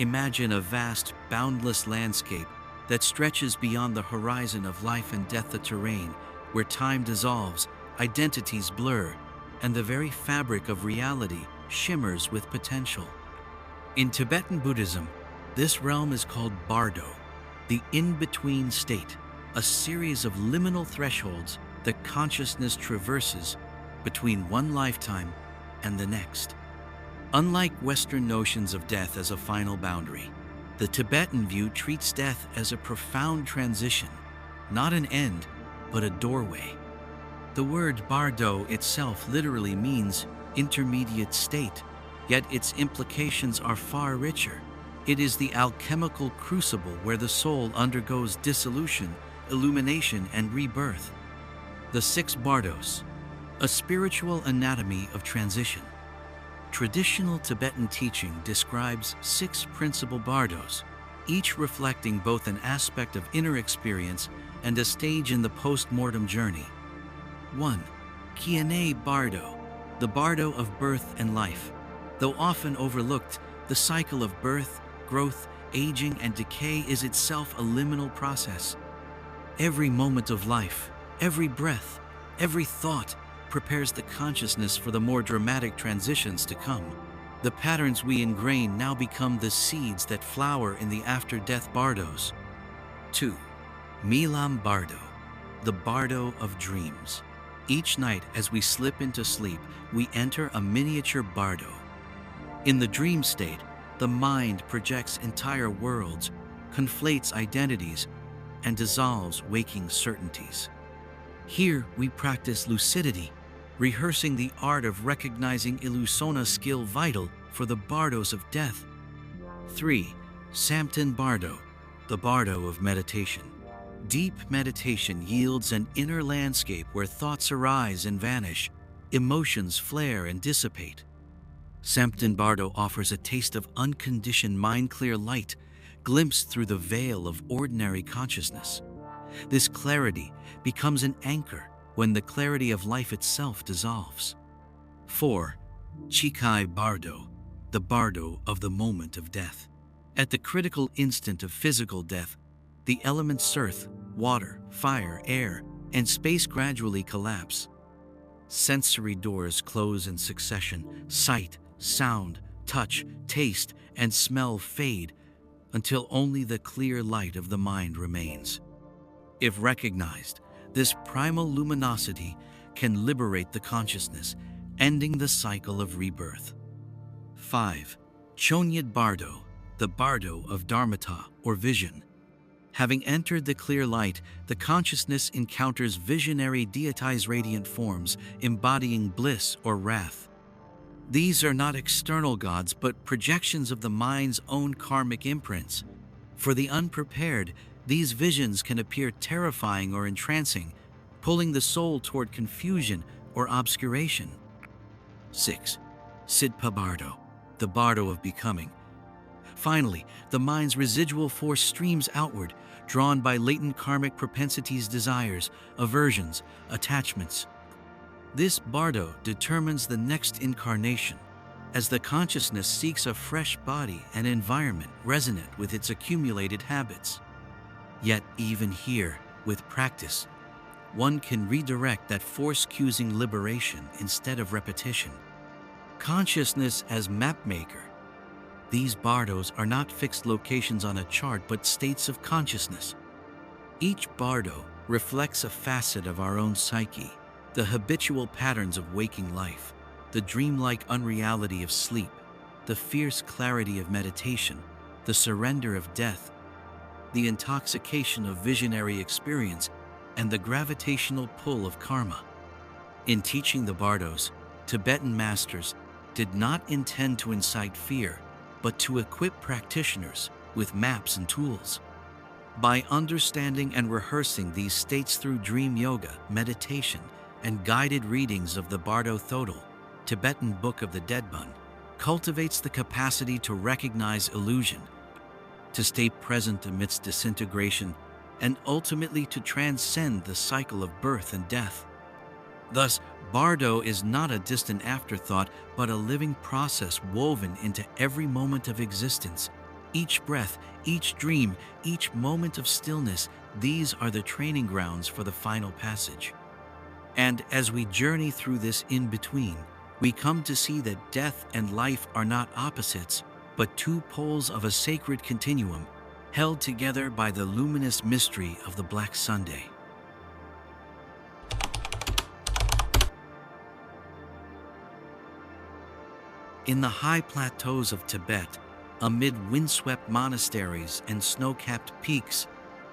Imagine a vast, boundless landscape that stretches beyond the horizon of life and death, a terrain where time dissolves, identities blur, and the very fabric of reality shimmers with potential. In Tibetan Buddhism, this realm is called Bardo, the in-between state, a series of liminal thresholds that consciousness traverses between one lifetime and the next. Unlike Western notions of death as a final boundary, the Tibetan view treats death as a profound transition, not an end, but a doorway. The word Bardo itself literally means intermediate state, yet its implications are far richer. It is the alchemical crucible where the soul undergoes dissolution, illumination, and rebirth. The 6 bardos, a spiritual anatomy of transition. Traditional Tibetan teaching describes 6 principal bardos, each reflecting both an aspect of inner experience and a stage in the post-mortem journey. 1. Kiane Bardo, the bardo of birth and life. Though often overlooked, the cycle of birth, growth, aging, and decay is itself a liminal process. Every moment of life, every breath, every thought prepares the consciousness for the more dramatic transitions to come. The patterns we ingrain now become the seeds that flower in the after-death bardos. 2. Milam Bardo, the bardo of dreams. Each night as we slip into sleep, we enter a miniature bardo. In the dream state, the mind projects entire worlds, conflates identities, and dissolves waking certainties. Here we practice lucidity, rehearsing the art of recognizing illusona, skill vital for the bardos of death. 3. Samten Bardo, the bardo of meditation. Deep meditation yields an inner landscape where thoughts arise and vanish, emotions flare and dissipate. Samten Bardo offers a taste of unconditioned mind-clear light, glimpsed through the veil of ordinary consciousness. This clarity becomes an anchor when the clarity of life itself dissolves. 4. Chikai Bardo, the bardo of the moment of death. At the critical instant of physical death, the elements earth, water, fire, air, and space gradually collapse. Sensory doors close in succession. Sight, sound, touch, taste, and smell fade until only the clear light of the mind remains. If recognized, this primal luminosity can liberate the consciousness, ending the cycle of rebirth. 5. Chonyad Bardo, the bardo of dharmata or vision. Having entered the clear light, the consciousness encounters visionary deities, radiant forms embodying bliss or wrath. These are not external gods, but projections of the mind's own karmic imprints. For the unprepared, these visions can appear terrifying or entrancing, pulling the soul toward confusion or obscuration. 6. Sidpa Bardo, the bardo of becoming. Finally, the mind's residual force streams outward, drawn by latent karmic propensities, desires, aversions, attachments. This bardo determines the next incarnation, as the consciousness seeks a fresh body and environment resonant with its accumulated habits. Yet even here, with practice, one can redirect that force, choosing liberation instead of repetition. Consciousness as mapmaker. These bardos are not fixed locations on a chart, but states of consciousness. Each bardo reflects a facet of our own psyche, the habitual patterns of waking life, the dreamlike unreality of sleep, the fierce clarity of meditation, the surrender of death, the intoxication of visionary experience, and the gravitational pull of karma. In teaching the bardos, Tibetan masters did not intend to incite fear, but to equip practitioners with maps and tools. By understanding and rehearsing these states through dream yoga, meditation, and guided readings of the Bardo Thödol, Tibetan Book of the Dead, one cultivates the capacity to recognize illusion, to stay present amidst disintegration, and ultimately to transcend the cycle of birth and death. Thus, Bardo is not a distant afterthought, but a living process woven into every moment of existence, Each breath, each dream, each moment of stillness, these are the training grounds for the final passage. And as we journey through this in-between, we come to see that death and life are not opposites, but two poles of a sacred continuum, held together by the luminous mystery of the Black Sunday. In the high plateaus of Tibet, amid windswept monasteries and snow-capped peaks,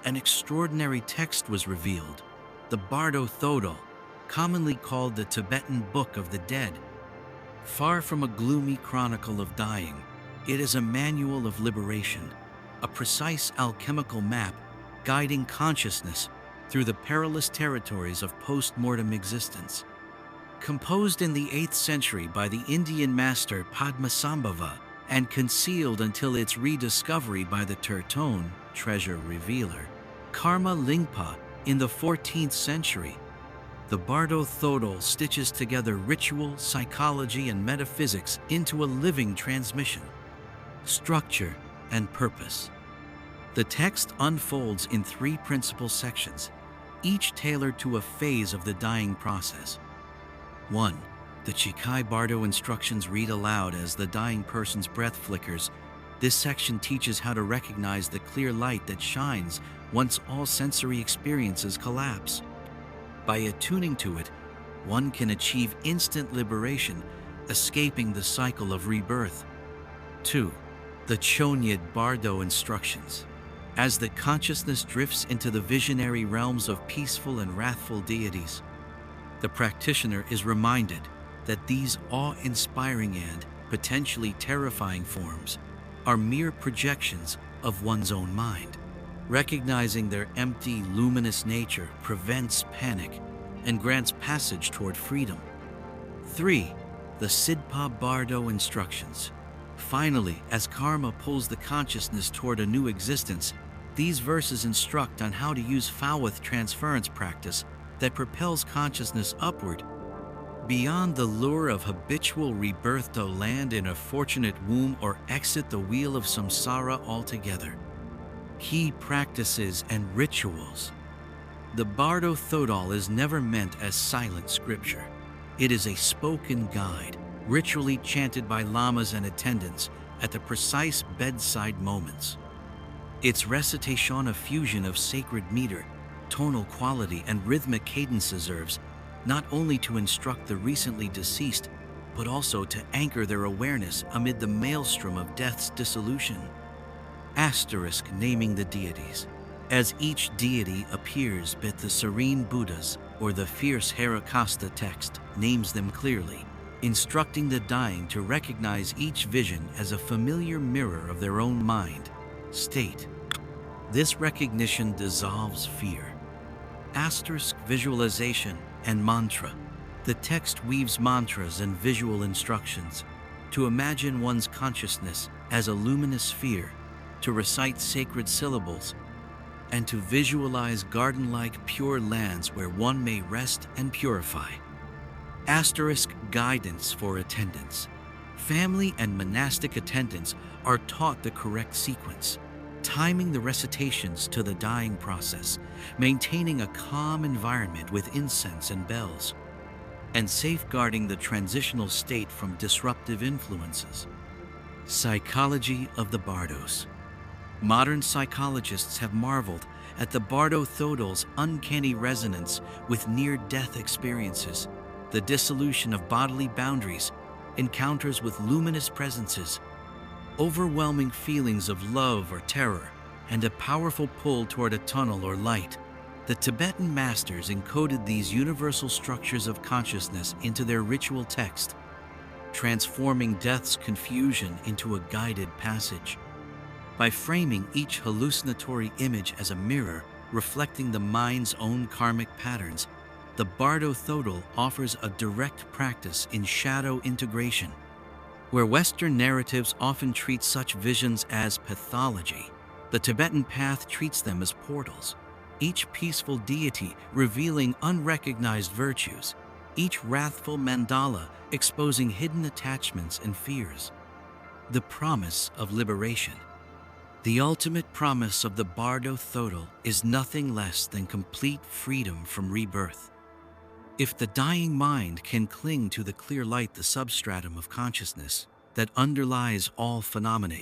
an extraordinary text was revealed, the Bardo Thödol, commonly called the Tibetan Book of the Dead. Far from a gloomy chronicle of dying, it is a manual of liberation, a precise alchemical map guiding consciousness through the perilous territories of post-mortem existence. Composed in the 8th century by the Indian master Padmasambhava and concealed until its rediscovery by the Tibetan treasure revealer Karma Lingpa in the 14th century, the Bardo Thödol stitches together ritual, psychology, and metaphysics into a living transmission, structure, and purpose. The text unfolds in 3 principal sections, each tailored to a phase of the dying process. 1. The Chikai Bardo instructions read aloud as the dying person's breath flickers. This section teaches how to recognize the clear light that shines once all sensory experiences collapse. By attuning to it, one can achieve instant liberation, escaping the cycle of rebirth. 2. The Chonyad Bardo instructions. As the consciousness drifts into the visionary realms of peaceful and wrathful deities, the practitioner is reminded that these awe-inspiring and potentially terrifying forms are mere projections of one's own mind. Recognizing their empty, luminous nature prevents panic and grants passage toward freedom. 3. The Sidpa Bardo instructions. Finally, as karma pulls the consciousness toward a new existence, these verses instruct on how to use Fawith transference practice that propels consciousness upward, beyond the lure of habitual rebirth to land in a fortunate womb or exit the wheel of samsara altogether. Key practices and rituals. The Bardo Thödol is never meant as silent scripture. It is a spoken guide, ritually chanted by lamas and attendants at the precise bedside moments. Its recitation a fusion of sacred meter, tonal quality, and rhythmic cadences serves not only to instruct the recently deceased, but also to anchor their awareness amid the maelstrom of death's dissolution. Asterisk naming the deities. As each deity appears, but the serene Buddhas or the fierce Harakasta text names them clearly, instructing the dying to recognize each vision as a familiar mirror of their own mind, state. This recognition dissolves fear. Asterisk visualization and mantra. The text weaves mantras and visual instructions to imagine one's consciousness as a luminous sphere, to recite sacred syllables, and to visualize garden-like pure lands where one may rest and purify. Asterisk guidance for attendants. Family and monastic attendants are taught the correct sequence, timing the recitations to the dying process, maintaining a calm environment with incense and bells, and safeguarding the transitional state from disruptive influences. Psychology of the Bardos. Modern psychologists have marveled at the Bardo Thödol's uncanny resonance with near-death experiences, the dissolution of bodily boundaries, encounters with luminous presences, overwhelming feelings of love or terror, and a powerful pull toward a tunnel or light. The Tibetan masters encoded these universal structures of consciousness into their ritual text, transforming death's confusion into a guided passage. By framing each hallucinatory image as a mirror reflecting the mind's own karmic patterns, the Bardo Thödol offers a direct practice in shadow integration. Where Western narratives often treat such visions as pathology, the Tibetan path treats them as portals, each peaceful deity revealing unrecognized virtues, each wrathful mandala exposing hidden attachments and fears. The promise of liberation. The ultimate promise of the Bardo Thödol is nothing less than complete freedom from rebirth. If the dying mind can cling to the clear light, the substratum of consciousness that underlies all phenomena,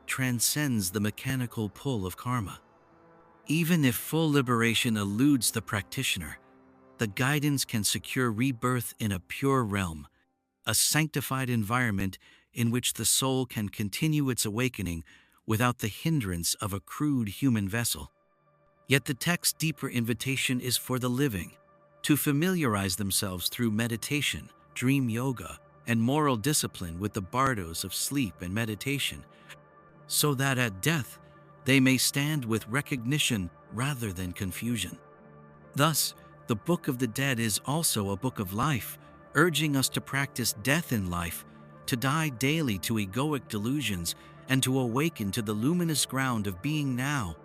transcends the mechanical pull of karma. Even if full liberation eludes the practitioner, the guidance can secure rebirth in a pure realm, a sanctified environment in which the soul can continue its awakening without the hindrance of a crude human vessel. Yet the text's deeper invitation is for the living, to familiarize themselves through meditation, dream yoga, and moral discipline with the bardos of sleep and meditation, so that at death they may stand with recognition rather than confusion. Thus, the Book of the Dead is also a book of life, urging us to practice death in life, to die daily to egoic delusions, and to awaken to the luminous ground of being now.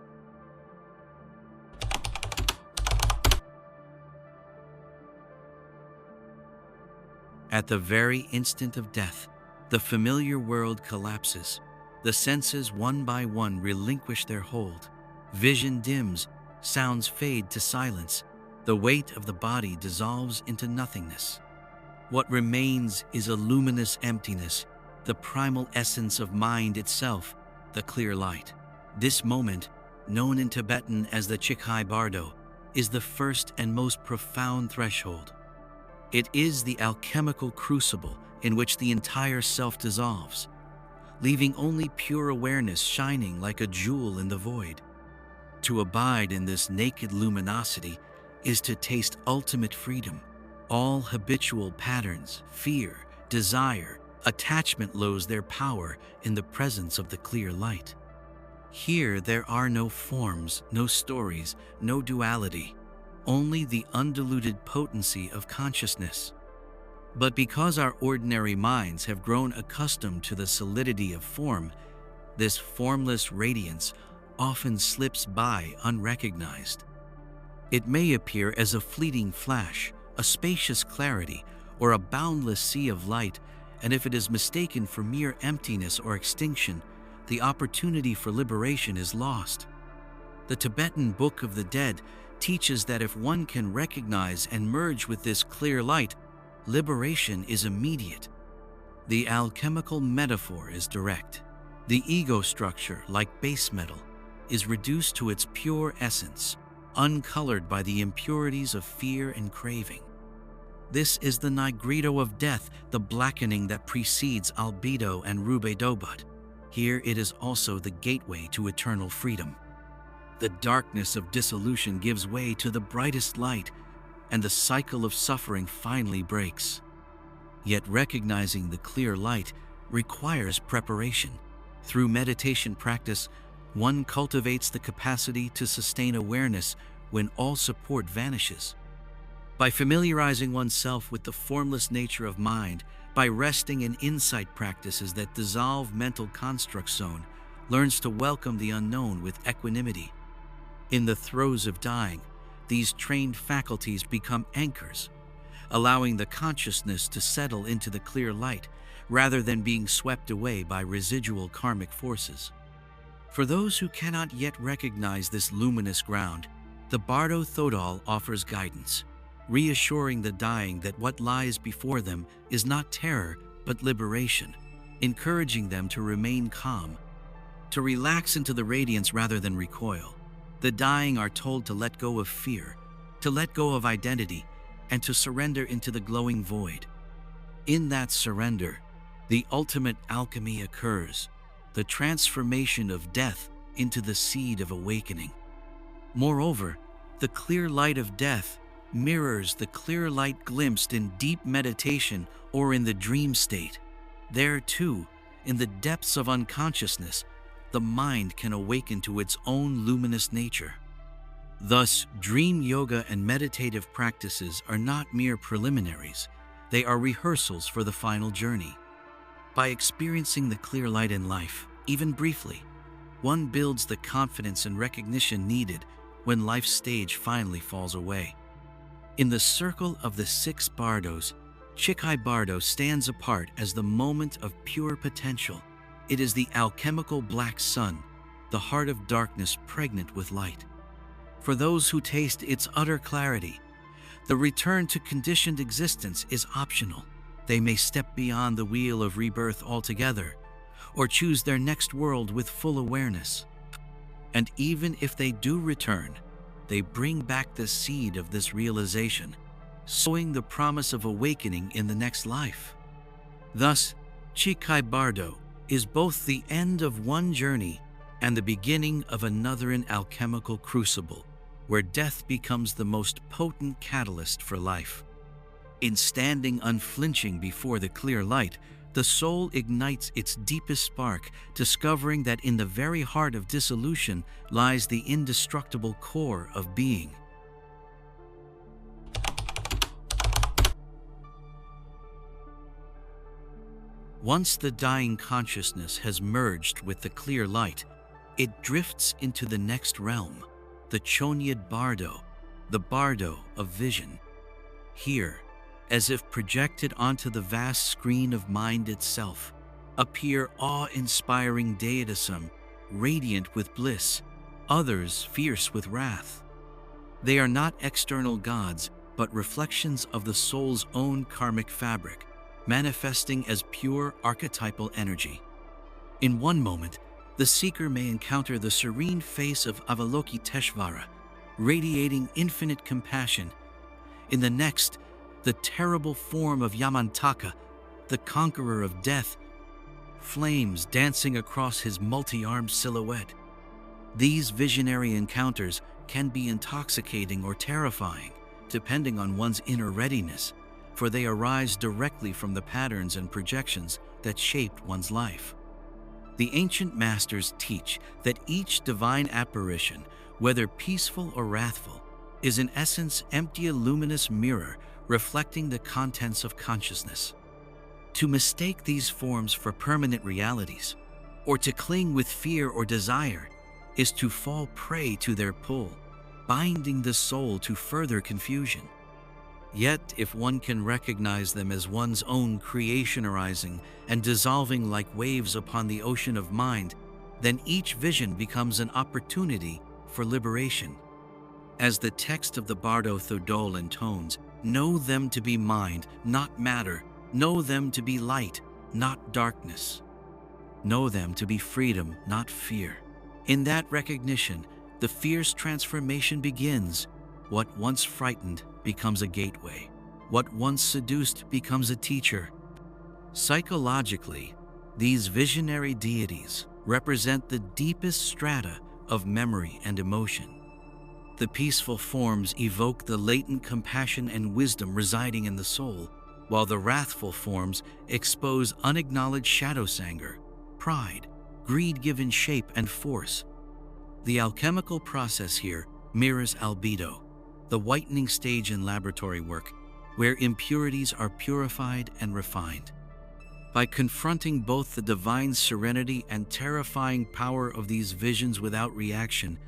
At the very instant of death, the familiar world collapses. The senses one by one relinquish their hold. Vision dims, sounds fade to silence. The weight of the body dissolves into nothingness. What remains is a luminous emptiness, the primal essence of mind itself, the clear light. This moment, known in Tibetan as the Chikhai Bardo, is the first and most profound threshold. It is the alchemical crucible in which the entire self dissolves, leaving only pure awareness shining like a jewel in the void. To abide in this naked luminosity is to taste ultimate freedom. All habitual patterns, fear, desire, attachment lose their power in the presence of the clear light. Here there are no forms, no stories, no duality, only the undiluted potency of consciousness. But because our ordinary minds have grown accustomed to the solidity of form, this formless radiance often slips by unrecognized. It may appear as a fleeting flash, a spacious clarity, or a boundless sea of light, and if it is mistaken for mere emptiness or extinction, the opportunity for liberation is lost. The Tibetan Book of the Dead teaches that if one can recognize and merge with this clear light, liberation is immediate. The alchemical metaphor is direct. The ego structure, like base metal, is reduced to its pure essence, uncolored by the impurities of fear and craving. This is the nigredo of death, the blackening that precedes albedo and rubedobut. Here it is also the gateway to eternal freedom. The darkness of dissolution gives way to the brightest light, and the cycle of suffering finally breaks. Yet recognizing the clear light requires preparation. Through meditation practice, one cultivates the capacity to sustain awareness when all support vanishes. By familiarizing oneself with the formless nature of mind, by resting in insight practices that dissolve mental constructs, one learns to welcome the unknown with equanimity. In the throes of dying, these trained faculties become anchors, allowing the consciousness to settle into the clear light rather than being swept away by residual karmic forces. For those who cannot yet recognize this luminous ground, the Bardo Thödol offers guidance, reassuring the dying that what lies before them is not terror but liberation, encouraging them to remain calm, to relax into the radiance rather than recoil. The dying are told to let go of fear, to let go of identity, and to surrender into the glowing void. In that surrender, the ultimate alchemy occurs, the transformation of death into the seed of awakening. Moreover, the clear light of death mirrors the clear light glimpsed in deep meditation or in the dream state. There too, in the depths of unconsciousness, the mind can awaken to its own luminous nature. Thus, dream yoga and meditative practices are not mere preliminaries, they are rehearsals for the final journey. By experiencing the clear light in life, even briefly, one builds the confidence and recognition needed when life's stage finally falls away. In the circle of the 6 bardos, Chikhai Bardo stands apart as the moment of pure potential. It is the alchemical black sun, the heart of darkness pregnant with light. For those who taste its utter clarity, the return to conditioned existence is optional. They may step beyond the wheel of rebirth altogether, or choose their next world with full awareness. And even if they do return, they bring back the seed of this realization, sowing the promise of awakening in the next life. Thus, Chikai Bardo is both the end of one journey and the beginning of another, in alchemical crucible, where death becomes the most potent catalyst for life. In standing unflinching before the clear light, the soul ignites its deepest spark, discovering that in the very heart of dissolution lies the indestructible core of being. Once the dying consciousness has merged with the clear light, it drifts into the next realm, the Chonyad Bardo, the Bardo of vision. Here, as if projected onto the vast screen of mind itself, appear awe-inspiring deitism, radiant with bliss, others fierce with wrath. They are not external gods, but reflections of the soul's own karmic fabric, manifesting as pure archetypal energy. In one moment, the seeker may encounter the serene face of Avalokiteshvara, radiating infinite compassion. In the next, the terrible form of Yamantaka, the conqueror of death, flames dancing across his multi-armed silhouette. These visionary encounters can be intoxicating or terrifying, depending on one's inner readiness, for they arise directly from the patterns and projections that shaped one's life. The ancient masters teach that each divine apparition, whether peaceful or wrathful, is in essence empty, a luminous mirror reflecting the contents of consciousness. To mistake these forms for permanent realities, or to cling with fear or desire, is to fall prey to their pull, binding the soul to further confusion. Yet, if one can recognize them as one's own creation, arising and dissolving like waves upon the ocean of mind, then each vision becomes an opportunity for liberation. As the text of the Bardo Thödol intones, know them to be mind, not matter. Know them to be light, not darkness. Know them to be freedom, not fear. In that recognition, the fierce transformation begins. What once frightened becomes a gateway. What once seduced becomes a teacher. Psychologically, these visionary deities represent the deepest strata of memory and emotion. The peaceful forms evoke the latent compassion and wisdom residing in the soul, while the wrathful forms expose unacknowledged shadows, anger, pride, greed given shape and force. The alchemical process here mirrors albedo, the whitening stage in laboratory work, where impurities are purified and refined. By confronting both the divine serenity and terrifying power of these visions without reaction,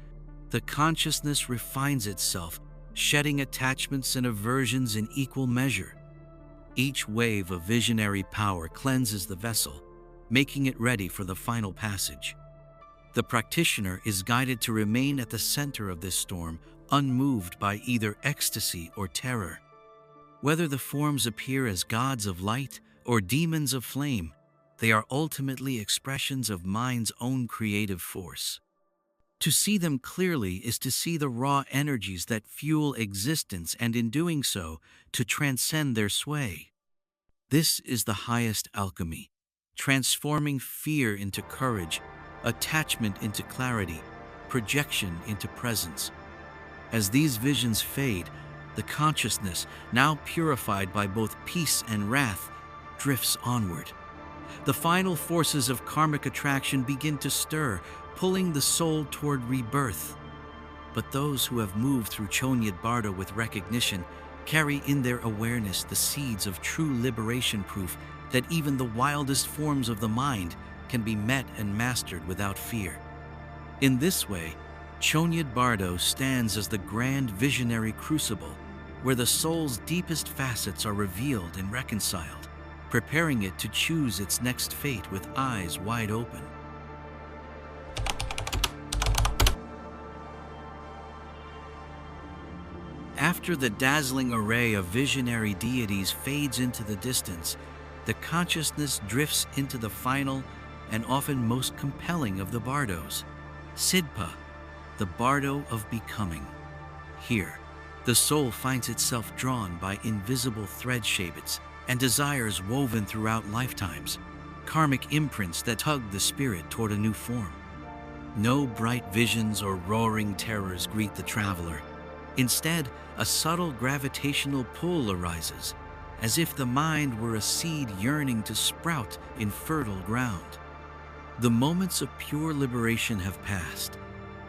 the consciousness refines itself, shedding attachments and aversions in equal measure. Each wave of visionary power cleanses the vessel, making it ready for the final passage. The practitioner is guided to remain at the center of this storm, unmoved by either ecstasy or terror. Whether the forms appear as gods of light or demons of flame, they are ultimately expressions of mind's own creative force. To see them clearly is to see the raw energies that fuel existence, and in doing so, to transcend their sway. This is the highest alchemy, transforming fear into courage, attachment into clarity, projection into presence. As these visions fade, the consciousness, now purified by both peace and wrath, drifts onward. The final forces of karmic attraction begin to stir, pulling the soul toward rebirth. But those who have moved through Chonyad Bardo with recognition carry in their awareness the seeds of true liberation, proof that even the wildest forms of the mind can be met and mastered without fear. In this way, Chonyad Bardo stands as the grand visionary crucible, where the soul's deepest facets are revealed and reconciled, preparing it to choose its next fate with eyes wide open. After the dazzling array of visionary deities fades into the distance, the consciousness drifts into the final and often most compelling of the bardos, Sidpa, the bardo of becoming. Here, the soul finds itself drawn by invisible thread shapes and desires woven throughout lifetimes, karmic imprints that tug the spirit toward a new form. No bright visions or roaring terrors greet the traveler. Instead, a subtle gravitational pull arises, as if the mind were a seed yearning to sprout in fertile ground. The moments of pure liberation have passed,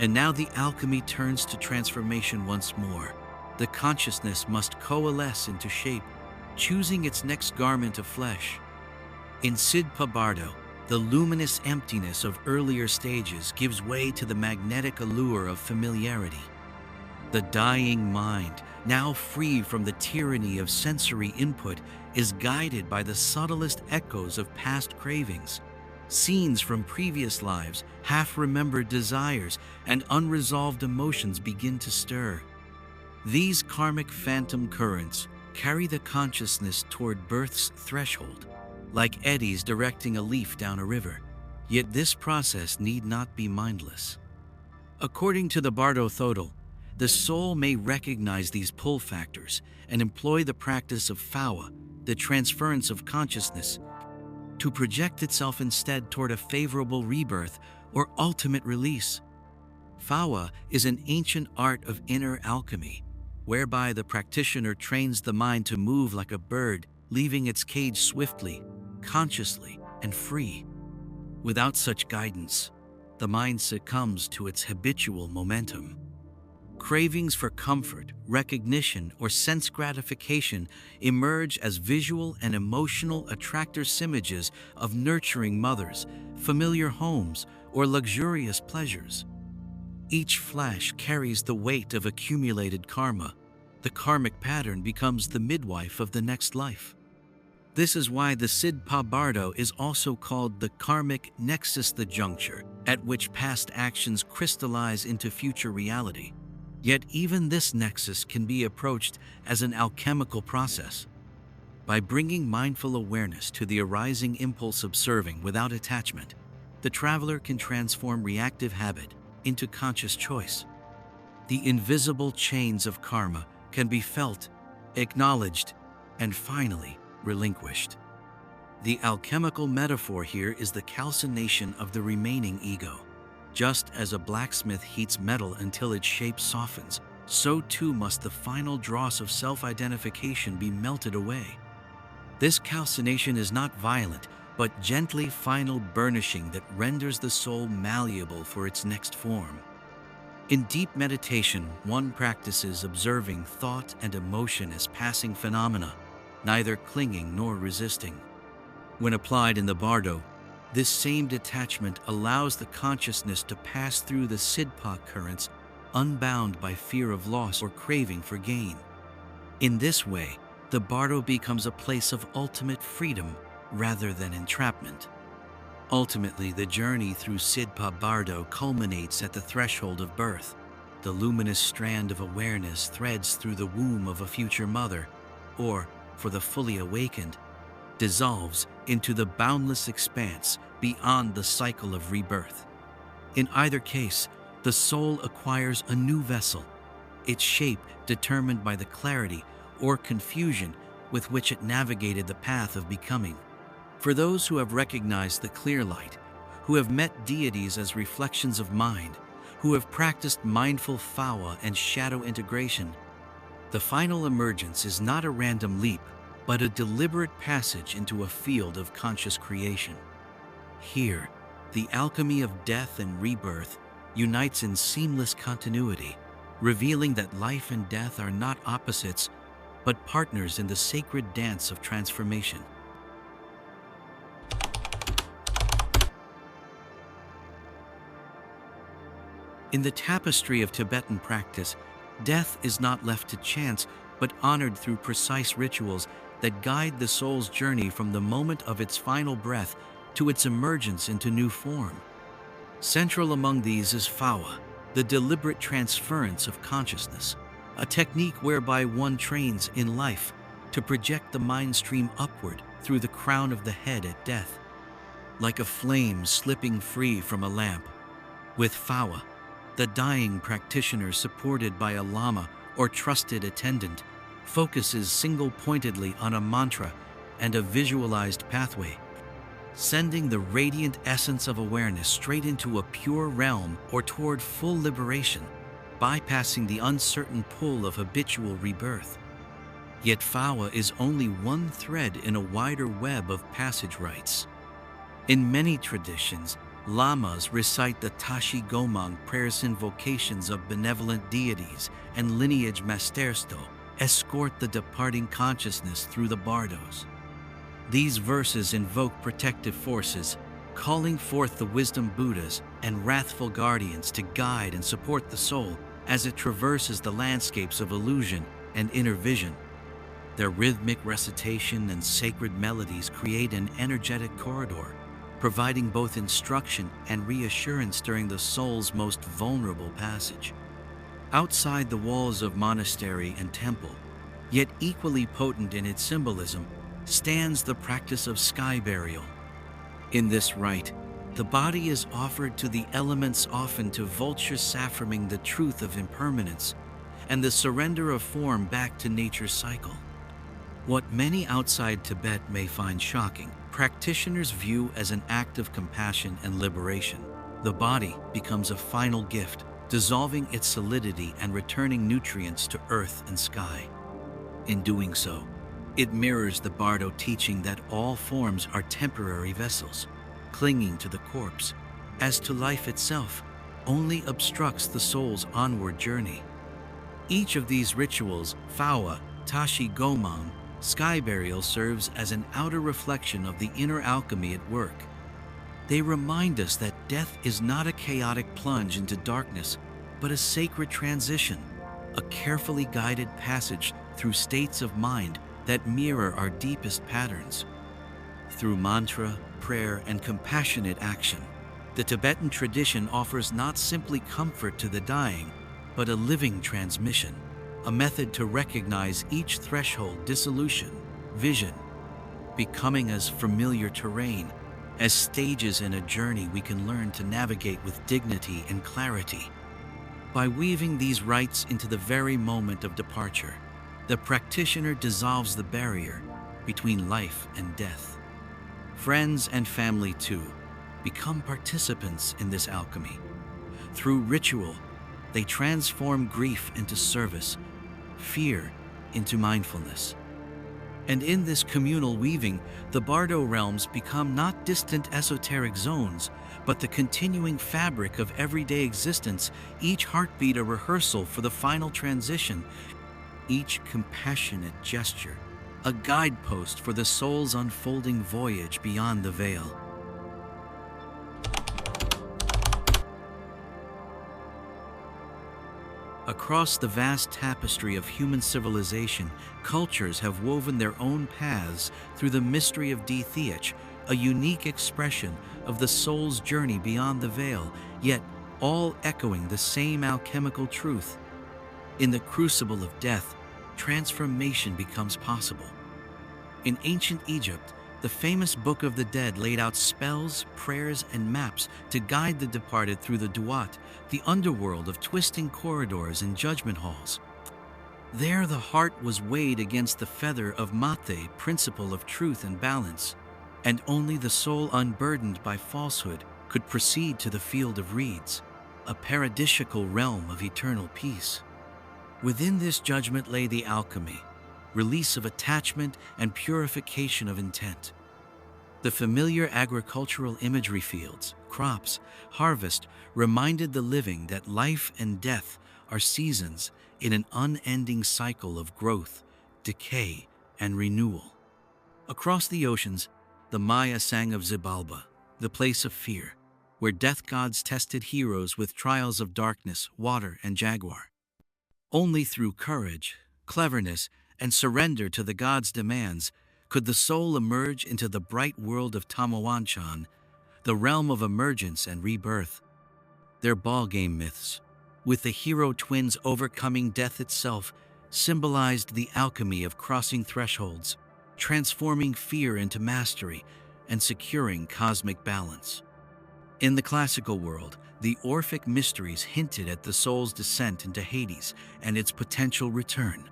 and now the alchemy turns to transformation once more. The consciousness must coalesce into shape, choosing its next garment of flesh. In Sidpa Bardo, the luminous emptiness of earlier stages gives way to the magnetic allure of familiarity. The dying mind, now free from the tyranny of sensory input, is guided by the subtlest echoes of past cravings. Scenes from previous lives, half-remembered desires, and unresolved emotions begin to stir. These karmic phantom currents carry the consciousness toward birth's threshold, like eddies directing a leaf down a river. Yet this process need not be mindless. According to the Bardo Thödol, the soul may recognize these pull factors and employ the practice of phawa, the transference of consciousness, to project itself instead toward a favorable rebirth or ultimate release. Phawa is an ancient art of inner alchemy, whereby the practitioner trains the mind to move like a bird, leaving its cage swiftly, consciously, and free. Without such guidance, the mind succumbs to its habitual momentum. Cravings for comfort, recognition, or sense gratification emerge as visual and emotional attractor images of nurturing mothers, familiar homes, or luxurious pleasures. Each flash carries the weight of accumulated karma. The karmic pattern becomes the midwife of the next life. This is why the Sidpa Bardo is also called the karmic nexus, the juncture at which past actions crystallize into future reality. Yet even this nexus can be approached as an alchemical process. By bringing mindful awareness to the arising impulse of serving without attachment, the traveler can transform reactive habit into conscious choice. The invisible chains of karma can be felt, acknowledged, and finally relinquished. The alchemical metaphor here is the calcination of the remaining ego. Just as a blacksmith heats metal until its shape softens, so too must the final dross of self-identification be melted away. This calcination is not violent, but gently final burnishing that renders the soul malleable for its next form. In deep meditation, one practices observing thought and emotion as passing phenomena, neither clinging nor resisting. When applied in the Bardo, this same detachment allows the consciousness to pass through the Sidpa currents, unbound by fear of loss or craving for gain. In this way, the Bardo becomes a place of ultimate freedom rather than entrapment. Ultimately, the journey through Sidpa Bardo culminates at the threshold of birth. The luminous strand of awareness threads through the womb of a future mother, or, for the fully awakened, dissolves into the boundless expanse beyond the cycle of rebirth. In either case, the soul acquires a new vessel, its shape determined by the clarity or confusion with which it navigated the path of becoming. For those who have recognized the clear light, who have met deities as reflections of mind, who have practiced mindful phawa and shadow integration, the final emergence is not a random leap, but a deliberate passage into a field of conscious creation. Here, the alchemy of death and rebirth unites in seamless continuity, revealing that life and death are not opposites, but partners in the sacred dance of transformation. In the tapestry of Tibetan practice, death is not left to chance, but honored through precise rituals that guide the soul's journey from the moment of its final breath to its emergence into new form. Central among these is phawa, the deliberate transference of consciousness. a technique whereby one trains in life to project the mind stream upward through the crown of the head at death, like a flame slipping free from a lamp. With Phawa, the dying practitioner, supported by a lama or trusted attendant, focuses single-pointedly on a mantra and a visualized pathway, sending the radiant essence of awareness straight into a pure realm or toward full liberation, bypassing the uncertain pull of habitual rebirth. Yet Phawa is only one thread in a wider web of passage rites. In many traditions, lamas recite the Tashi Gomang prayers, invocations of benevolent deities, and lineage mastersto escort the departing consciousness through the bardos. These verses invoke protective forces, calling forth the wisdom Buddhas and wrathful guardians to guide and support the soul as it traverses the landscapes of illusion and inner vision. Their rhythmic recitation and sacred melodies create an energetic corridor, providing both instruction and reassurance during the soul's most vulnerable passage. Outside the walls of monastery and temple, yet equally potent in its symbolism, stands the practice of sky burial. In this rite, the body is offered to the elements, often to vultures, affirming the truth of impermanence and the surrender of form back to nature's cycle. What many outside Tibet may find shocking, practitioners view as an act of compassion and liberation. The body becomes a final gift, dissolving its solidity and returning nutrients to earth and sky. In doing so, it mirrors the Bardo teaching that all forms are temporary vessels, clinging to the corpse, as to life itself only obstructs the soul's onward journey. Each of these rituals, Phawa, Tashi Gomang, sky burial, serves as an outer reflection of the inner alchemy at work. They remind us that death is not a chaotic plunge into darkness, but a sacred transition, a carefully guided passage through states of mind that mirror our deepest patterns. Through mantra, prayer, and compassionate action, the Tibetan tradition offers not simply comfort to the dying, but a living transmission, a method to recognize each threshold, dissolution, vision, becoming as familiar terrain as stages in a journey we can learn to navigate with dignity and clarity. By weaving these rites into the very moment of departure, the practitioner dissolves the barrier between life and death. Friends and family, too, become participants in this alchemy. Through ritual, they transform grief into service, fear into mindfulness. And in this communal weaving, the Bardo realms become not distant esoteric zones, but the continuing fabric of everyday existence, each heartbeat a rehearsal for the final transition, each compassionate gesture a guidepost for the soul's unfolding voyage beyond the veil. Across the vast tapestry of human civilization, cultures have woven their own paths through the mystery of deities, a unique expression of the soul's journey beyond the veil, yet all echoing the same alchemical truth. In the crucible of death, transformation becomes possible. In ancient Egypt, the famous Book of the Dead laid out spells, prayers, and maps to guide the departed through the duat, the underworld of twisting corridors and judgment halls. There the heart was weighed against the feather of Mate, principle of truth and balance, and only the soul unburdened by falsehood could proceed to the field of reeds, a paradisiacal realm of eternal peace. Within this judgment lay the alchemy, release of attachment and purification of intent. The familiar agricultural imagery, fields, crops, harvest, reminded the living that life and death are seasons in an unending cycle of growth, decay, and renewal. Across the oceans, the Maya sang of Xibalba, the place of fear, where death gods tested heroes with trials of darkness, water, and jaguar. Only through courage, cleverness, and surrender to the gods' demands could the soul emerge into the bright world of Tamawanchan, the realm of emergence and rebirth. Their ballgame myths, with the hero twins overcoming death itself, symbolized the alchemy of crossing thresholds, transforming fear into mastery, and securing cosmic balance. In the classical world, the Orphic mysteries hinted at the soul's descent into Hades and its potential return.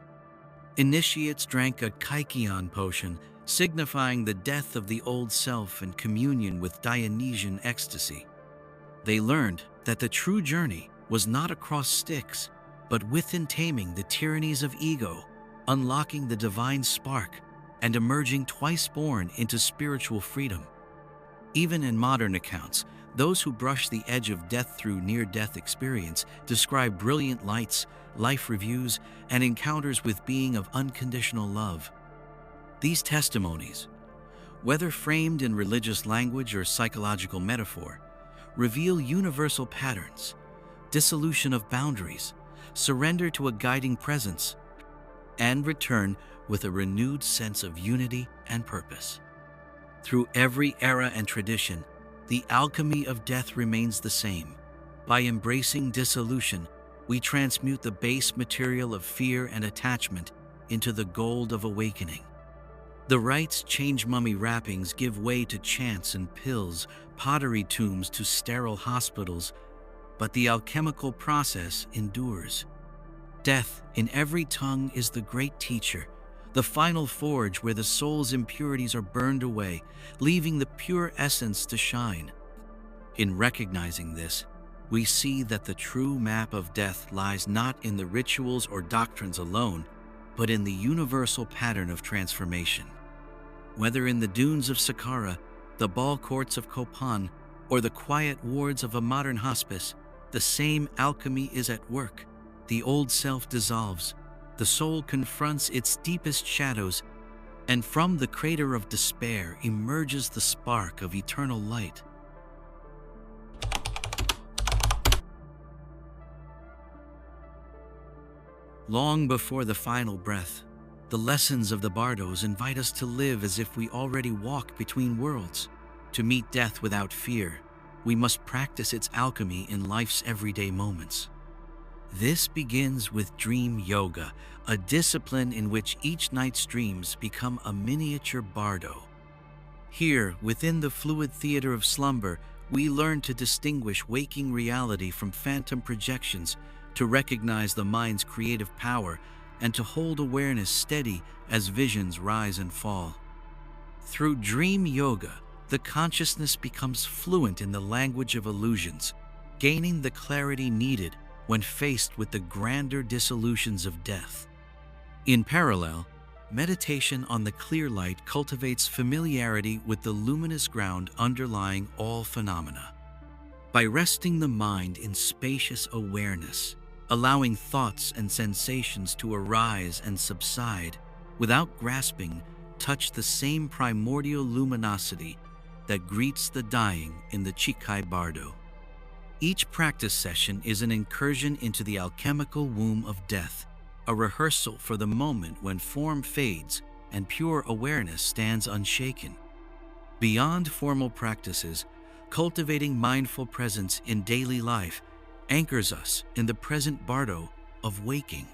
Initiates drank a kykeon potion, signifying the death of the old self and communion with Dionysian ecstasy. They learned that the true journey was not across Styx, but within taming the tyrannies of ego, unlocking the divine spark, and emerging twice born into spiritual freedom. Even in modern accounts, those who brush the edge of death through near-death experience describe brilliant lights, life reviews, and encounters with being of unconditional love. These testimonies, whether framed in religious language or psychological metaphor, reveal universal patterns: dissolution of boundaries, surrender to a guiding presence, and return with a renewed sense of unity and purpose. Through every era and tradition, the alchemy of death remains the same. By embracing dissolution, we transmute the base material of fear and attachment into the gold of awakening. The rites change mummy wrappings give way to chants and pills, pottery tombs to sterile hospitals, but the alchemical process endures. Death in every tongue is the great teacher, the final forge where the soul's impurities are burned away, leaving the pure essence to shine. In recognizing this, we see that the true map of death lies not in the rituals or doctrines alone, but in the universal pattern of transformation. Whether in the dunes of Saqqara, the ball courts of Copan, or the quiet wards of a modern hospice, the same alchemy is at work. The old self dissolves, the soul confronts its deepest shadows, and from the crater of despair emerges the spark of eternal light. Long before the final breath, the lessons of the bardos invite us to live as if we already walk between worlds. To meet death without fear, we must practice its alchemy in life's everyday moments. This begins with dream yoga, a discipline in which each night's dreams become a miniature bardo. Here, within the fluid theater of slumber, we learn to distinguish waking reality from phantom projections, to recognize the mind's creative power, and to hold awareness steady as visions rise and fall. Through dream yoga, the consciousness becomes fluent in the language of illusions, gaining the clarity needed when faced with the grander dissolutions of death. In parallel, meditation on the clear light cultivates familiarity with the luminous ground underlying all phenomena. By resting the mind in spacious awareness, allowing thoughts and sensations to arise and subside, without grasping, touch the same primordial luminosity that greets the dying in the Chikai Bardo. Each practice session is an incursion into the alchemical womb of death, a rehearsal for the moment when form fades and pure awareness stands unshaken. Beyond formal practices, cultivating mindful presence in daily life anchors us in the present bardo of waking.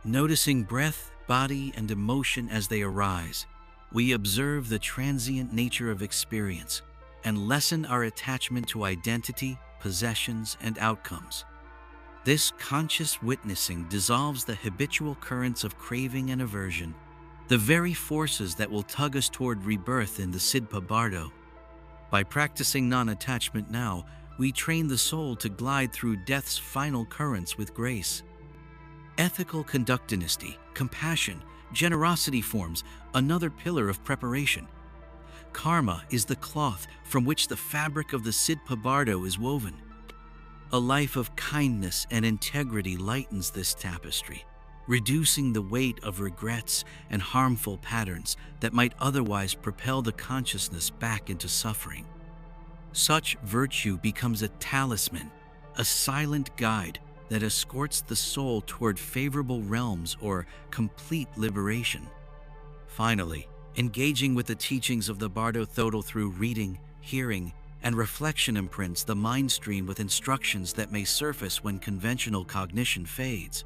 Noticing breath, body, and emotion as they arise, we observe the transient nature of experience and lessen our attachment to identity, possessions, and outcomes. This conscious witnessing dissolves the habitual currents of craving and aversion, the very forces that will tug us toward rebirth in the Sidpa Bardo. By practicing non-attachment now, we train the soul to glide through death's final currents with grace. Ethical conductinisty, compassion, generosity forms another pillar of preparation. Karma is the cloth from which the fabric of the Sidpa Bardo is woven. A life of kindness and integrity lightens this tapestry, reducing the weight of regrets and harmful patterns that might otherwise propel the consciousness back into suffering. Such virtue becomes a talisman, a silent guide that escorts the soul toward favorable realms or complete liberation. Finally, engaging with the teachings of the Bardo Thödol through reading, hearing, and reflection imprints the mind stream with instructions that may surface when conventional cognition fades.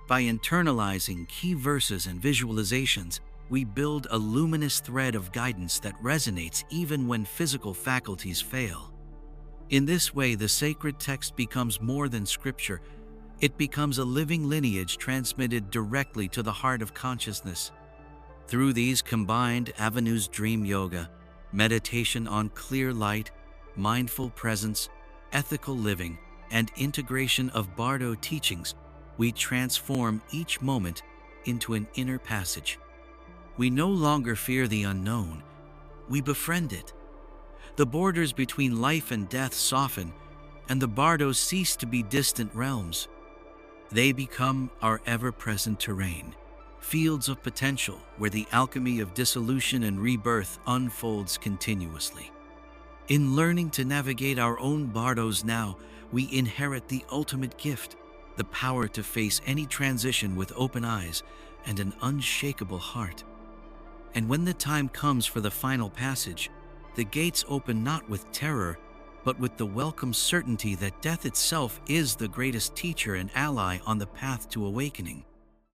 By internalizing key verses and visualizations, we build a luminous thread of guidance that resonates even when physical faculties fail. In this way, the sacred text becomes more than scripture. It becomes a living lineage transmitted directly to the heart of consciousness. Through these combined avenues, dream yoga, meditation on clear light, mindful presence, ethical living, and integration of Bardo teachings, we transform each moment into an inner passage. We no longer fear the unknown, we befriend it. The borders between life and death soften, and the bardos cease to be distant realms. They become our ever-present terrain, fields of potential where the alchemy of dissolution and rebirth unfolds continuously. In learning to navigate our own bardos now, we inherit the ultimate gift, the power to face any transition with open eyes and an unshakable heart. And when the time comes for the final passage, the gates open not with terror, but with the welcome certainty that death itself is the greatest teacher and ally on the path to awakening.